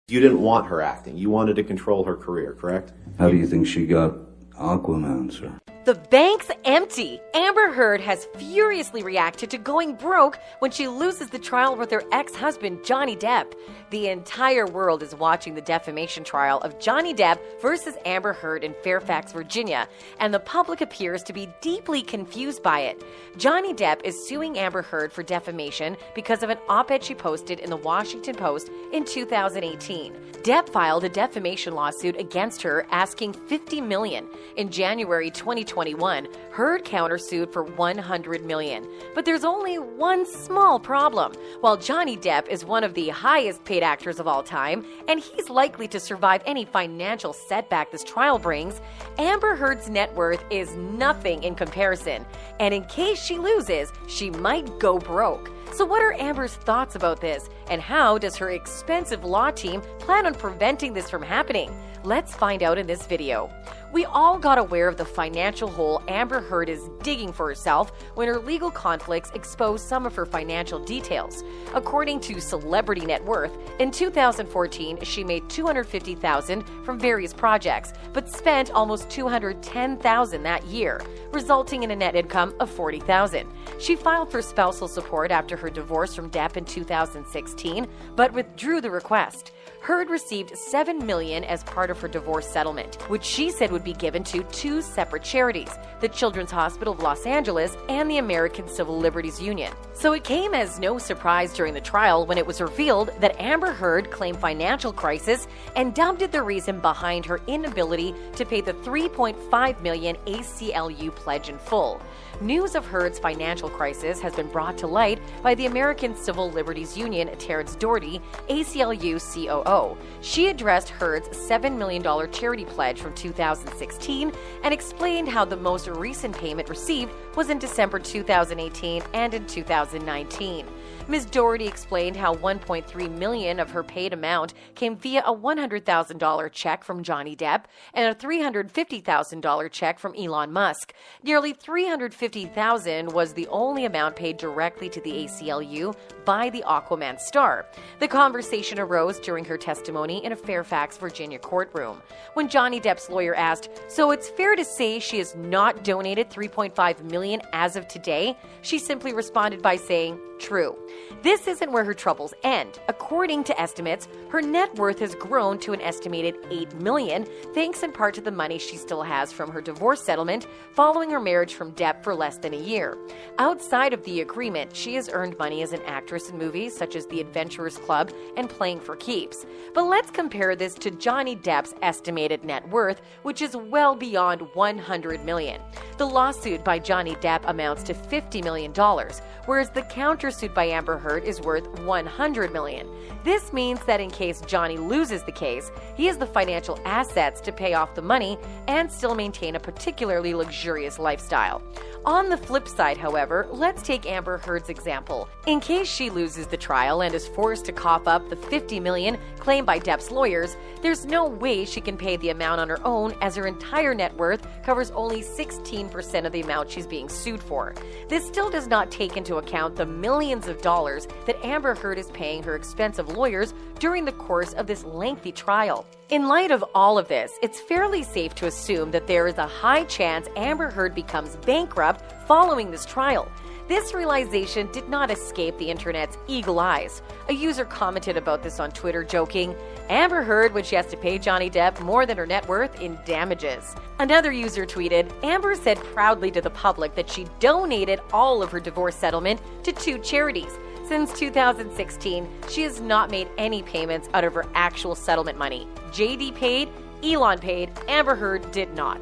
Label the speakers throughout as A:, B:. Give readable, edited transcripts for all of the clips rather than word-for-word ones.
A: You didn't want her acting. You wanted to control her career, correct?
B: How do you think she got Aquaman, sir?
C: The bank's empty. Amber Heard has furiously reacted to going broke when she loses the trial with her ex-husband, Johnny Depp. The entire world is watching the defamation trial of Johnny Depp versus Amber Heard in Fairfax, Virginia, and the public appears to be deeply confused by it. Johnny Depp is suing Amber Heard for defamation because of an op-ed she posted in the Washington Post in 2018. Depp filed a defamation lawsuit against her, asking $50 million. In January 2021, Heard countersued for $100 million. But there's only one small problem. While Johnny Depp is one of the highest paid actors of all time, and he's likely to survive any financial setback this trial brings, Amber Heard's net worth is nothing in comparison. And in case she loses, she might go broke. So what are Amber's thoughts about this? And how does her expensive law team plan on preventing this from happening? Let's find out in this video. We all got aware of the financial hole Amber Heard is digging for herself when her legal conflicts exposed some of her financial details. According to Celebrity Net Worth, in 2014, she made $250,000 from various projects, but spent almost $210,000 that year, resulting in a net income of $40,000. She filed for spousal support after her divorce from Depp in 2016, but withdrew the request. Heard received $7 million as part of her divorce settlement, which she said would be given to two separate charities, the Children's Hospital of Los Angeles and the American Civil Liberties Union. So it came as no surprise during the trial when it was revealed that Amber Heard claimed financial crisis and dubbed it the reason behind her inability to pay the $3.5 million ACLU pledge in full. News of Heard's financial crisis has been brought to light by the American Civil Liberties Union, Terrence Doherty, ACLU COO. She addressed Heard's $7 million charity pledge from 2016 and explained how the most recent payment received was in December 2018 and in 2019. Ms. Doherty explained how $1.3 million of her paid amount came via a $100,000 check from Johnny Depp and a $350,000 check from Elon Musk. Nearly $350,000 was the only amount paid directly to the ACLU by the Aquaman star. The conversation arose during her testimony in a Fairfax, Virginia courtroom. When Johnny Depp's lawyer asked, "So it's fair to say she has not donated $3.5 million as of today?" she simply responded by saying, "True." This isn't where her troubles end. According to estimates, her net worth has grown to an estimated $8 million, thanks in part to the money she still has from her divorce settlement following her marriage from Depp for less than a year. Outside of the agreement, she has earned money as an actress in movies such as The Adventurers Club and Playing for Keeps. But let's compare this to Johnny Depp's estimated net worth, which is well beyond $100 million. The lawsuit by Johnny Depp amounts to $50 million, whereas the countersuit by Amber Heard is worth $100 million. This means that in case Johnny loses the case, he has the financial assets to pay off the money and still maintain a particularly luxurious lifestyle. On the flip side, however, let's take Amber Heard's example. In case she loses the trial and is forced to cough up the $50 million claimed by Depp's lawyers, there's no way she can pay the amount on her own, as her entire net worth covers only 16% of the amount she's being sued for. This still does not take into account the millions of dollars that Amber Heard is paying her expensive lawyers during the course of this lengthy trial. In light of all of this, it's fairly safe to assume that there is a high chance Amber Heard becomes bankrupt following this trial. This realization did not escape the internet's eagle eyes. A user commented about this on Twitter, joking, "Amber Heard when she has to pay Johnny Depp more than her net worth in damages." Another user tweeted, "Amber said proudly to the public that she donated all of her divorce settlement to two charities. Since 2016, she has not made any payments out of her actual settlement money. JD paid, Elon paid, Amber Heard did not."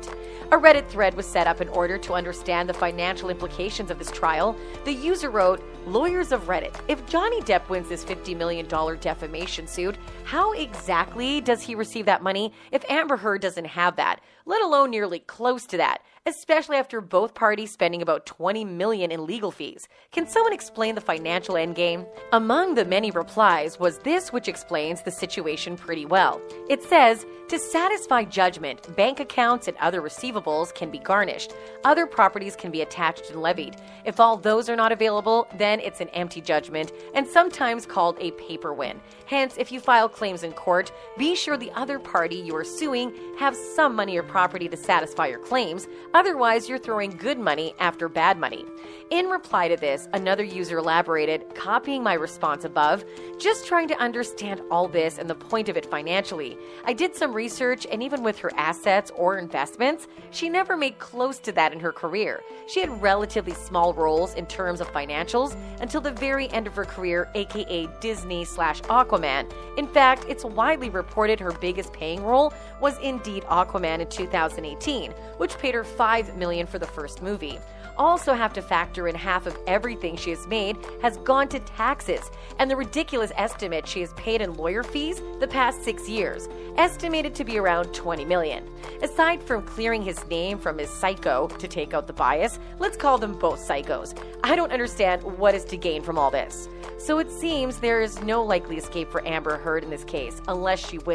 C: A Reddit thread was set up in order to understand the financial implications of this trial. The user wrote, "Lawyers of Reddit, if Johnny Depp wins this $50 million defamation suit, how exactly does he receive that money if Amber Heard doesn't have that, let alone nearly close to that? especially after both parties spending about $20 million in legal fees. Can someone explain the financial endgame? Among the many replies was this, which explains the situation pretty well. It says, to satisfy judgment, bank accounts and other receivables can be garnished. Other properties can be attached and levied. If all those are not available, then it's an empty judgment and sometimes called a paper win. Hence, if you file claims in court, be sure the other party you are suing have some money or property to satisfy your claims. Otherwise, you're throwing good money after bad money. In reply to this, another user elaborated, copying my response above, just trying to understand all this and the point of it financially. I did some research, and even with her assets or investments, she never made close to that in her career. She had relatively small roles in terms of financials until the very end of her career, aka Disney/Aquaman. In fact, it's widely reported her biggest paying role was indeed Aquaman in 2018, which paid her $5 million for the first movie. Also have to factor in half of everything she has made has gone to taxes, and the ridiculous estimate she has paid in lawyer fees the past 6 years, estimated to be around $20 million. Aside from clearing his name from his psycho to take out the bias, let's call them both psychos. I don't understand what is to gain from all this. So it seems there is no likely escape for Amber Heard in this case, unless she wins